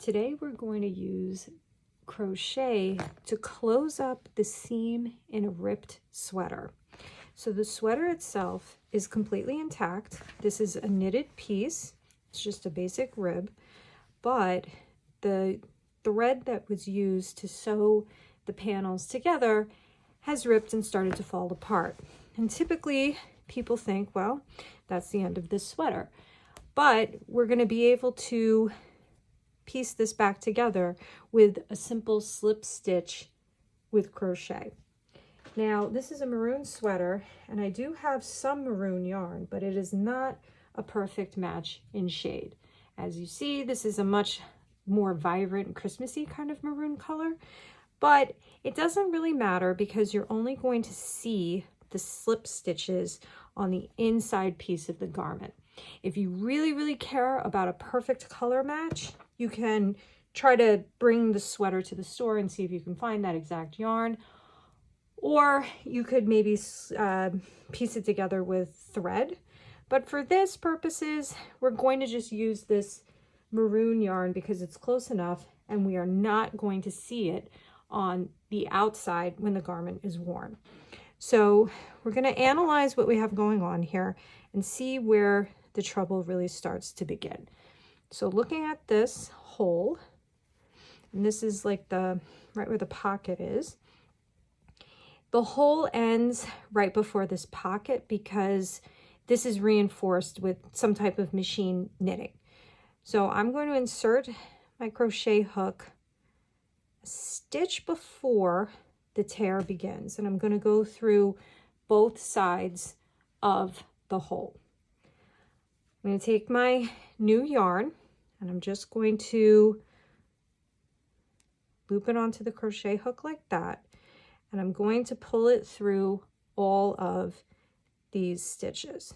Today we're going to use crochet to close up the seam in a ripped sweater. So the sweater itself is completely intact. This is a knitted piece. It's just a basic rib, but the thread that was used to sew the panels together has ripped and started to fall apart. And typically people think, well, that's the end of this sweater. But we're going to be able to piece this back together with a simple slip stitch with crochet. Now, this is a maroon sweater, and I do have some maroon yarn, but it is not a perfect match in shade. As you see, this is a much more vibrant, Christmassy kind of maroon color, but it doesn't really matter because you're only going to see the slip stitches on the inside piece of the garment. If you really care about a perfect color match, you can try to bring the sweater to the store and see if you can find that exact yarn. Or you could maybe piece it together with thread. But for this purposes, we're going to just use this maroon yarn because it's close enough and we are not going to see it on the outside when the garment is worn. So we're going to analyze what we have going on here and see where the trouble really starts to begin. So looking at this hole, and this is like the right where the pocket is. The hole ends right before this pocket because this is reinforced with some type of machine knitting. So I'm going to insert my crochet hook a stitch before the tear begins, and I'm going to go through both sides of the hole. I'm going to take my new yarn and I'm just going to loop it onto the crochet hook like that. And I'm going to pull it through all of these stitches.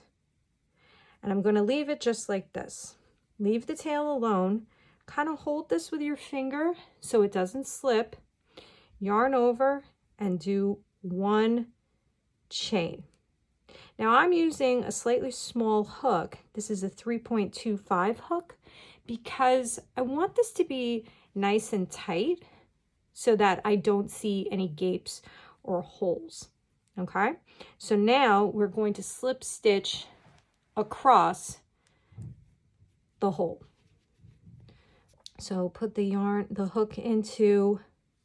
And I'm going to leave it just like this. Leave the tail alone. Kind of hold this with your finger so it doesn't slip. Yarn over and do one chain. Now I'm using a slightly small hook. This is a 3.25 hook because I want this to be nice and tight so that I don't see any gapes or holes. Okay, so now we're going to slip stitch across the hole. So put the hook into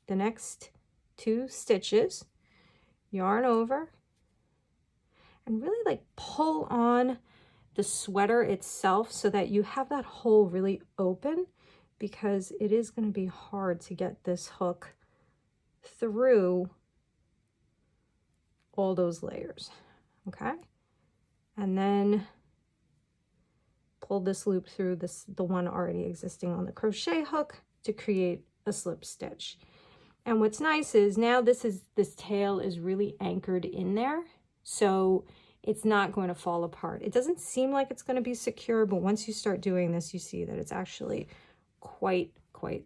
the next two stitches, yarn over, and really like pull on the sweater itself so that you have that hole really open, because it is going to be hard to get this hook through all those layers. Okay, and then pull this loop through the one already existing on the crochet hook to create a slip stitch. And what's nice is now this tail is really anchored in there, so it's not going to fall apart. It doesn't seem like it's going to be secure, but once you start doing this, you see that it's actually quite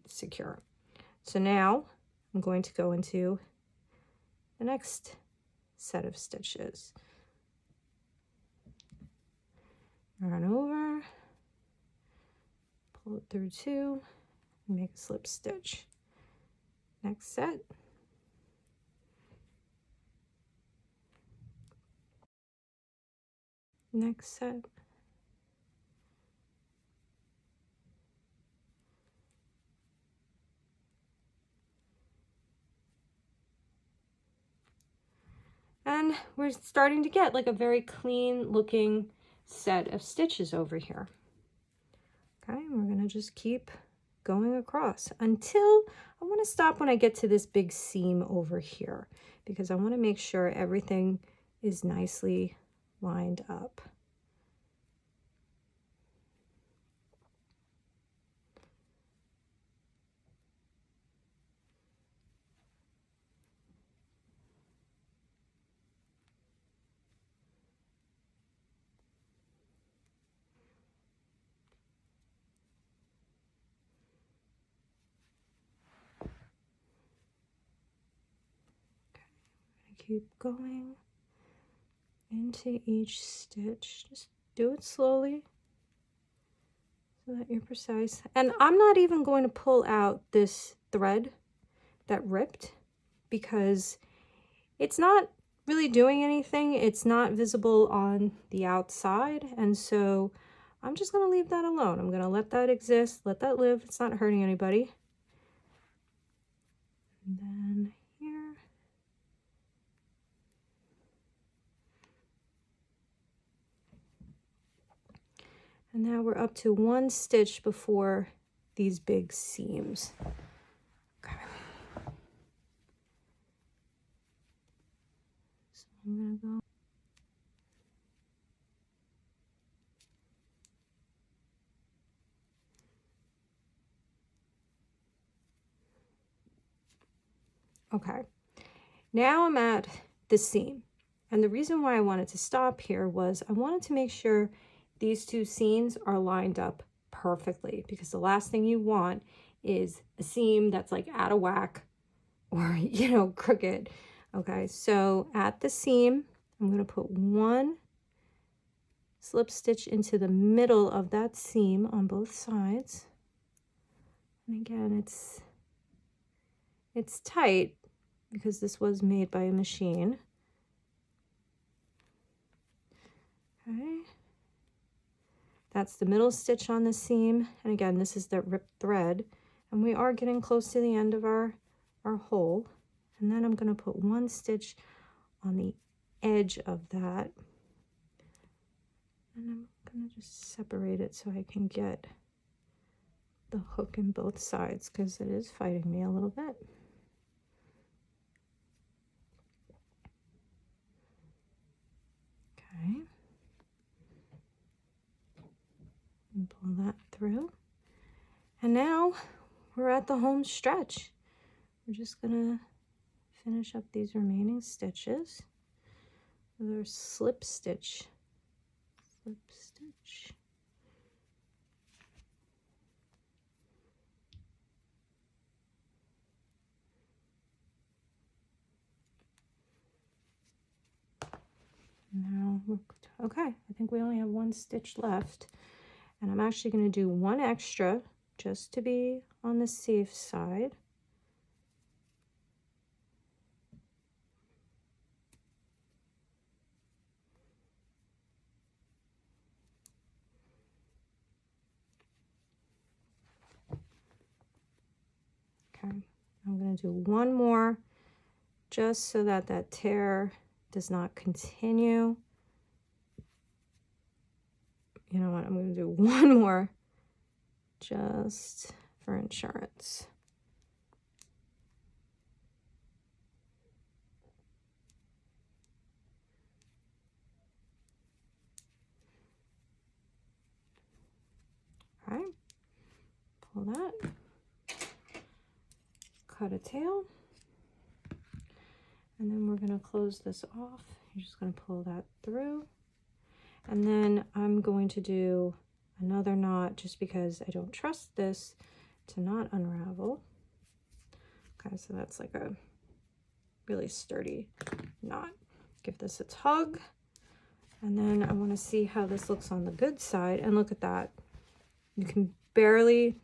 secure. So now I'm going to go into the next set of stitches. Yarn over, pull it through two, and make a slip stitch. Next set. Next set. And we're starting to get like a very clean looking set of stitches over here. Okay, and we're going to just keep going across until I want to stop when I get to this big seam over here, because I want to make sure everything is nicely lined up. Keep going into each stitch. Just do it slowly so that you're precise. And I'm not even going to pull out this thread that ripped because it's not really doing anything. It's not visible on the outside, and so I'm just going to leave that alone. I'm going to let that exist, let that live. It's not hurting anybody. And then here. And now we're up to 1 stitch before these big seams. Okay. So I'm going to go. Okay, now I'm at the seam. And the reason why I wanted to stop here was I wanted to make sure these 2 seams are lined up perfectly, because the last thing you want is a seam that's like out of whack or, you know, crooked. Okay, so at the seam, I'm going to put 1 slip stitch into the middle of that seam on both sides. And again, it's tight because this was made by a machine. Okay. That's the middle stitch on the seam. And again, this is the ripped thread. And we are getting close to the end of our hole. And then I'm going to put 1 stitch on the edge of that. And I'm going to just separate it so I can get the hook in both sides, because it is fighting me a little bit. Okay. And pull that through. And now we're at the home stretch. We're just gonna finish up these remaining stitches with our slip stitch. Slip stitch. Now, okay, I think we only have 1 stitch left, and I'm actually going to do 1 extra just to be on the safe side. Okay, I'm going to do 1 more just so that that tear does not continue. You know what, I'm going to do 1 more just for insurance. Okay, pull that, cut a tail, and then we're going to close this off. You're just going to pull that through, and then I'm going to do another knot just because I don't trust this to not unravel. Okay, so that's like a really sturdy knot. Give this a tug, and then I want to see how this looks on the good side, and look at that. You can barely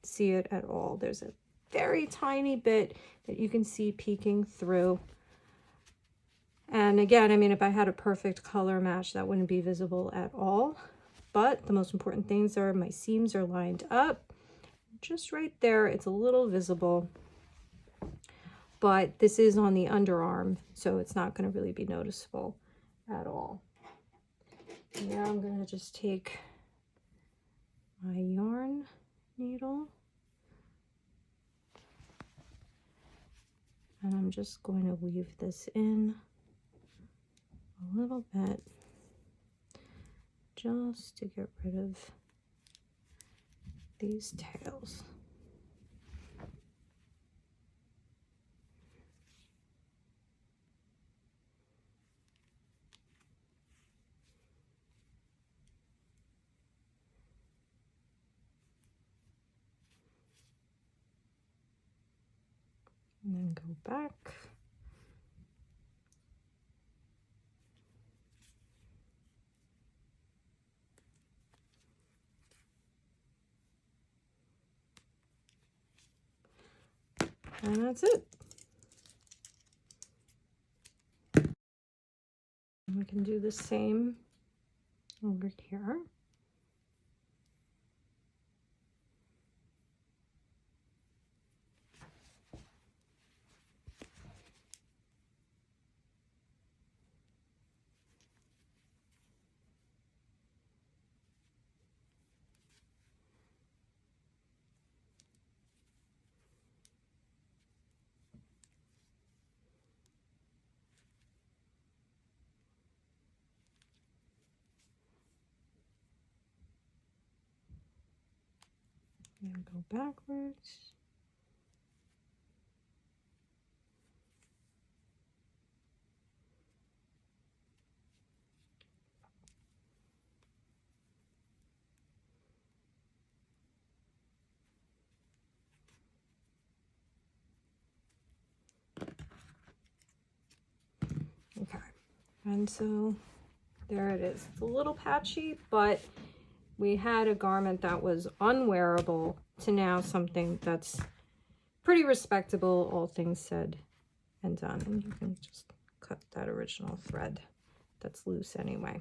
see it at all. There's a very tiny bit that you can see peeking through. And again, I mean, if I had a perfect color match, that wouldn't be visible at all. But the most important things are my seams are lined up. Just right there, it's a little visible. But this is on the underarm, so it's not going to really be noticeable at all. Now I'm going to just take my yarn needle, and I'm just going to weave this in a little bit just to get rid of these tails. And then go back. And that's it. We can do the same over here. And go backwards. Okay, and so there it is. It's a little patchy, but we had a garment that was unwearable to now something that's pretty respectable, all things said and done. And you can just cut that original thread that's loose anyway.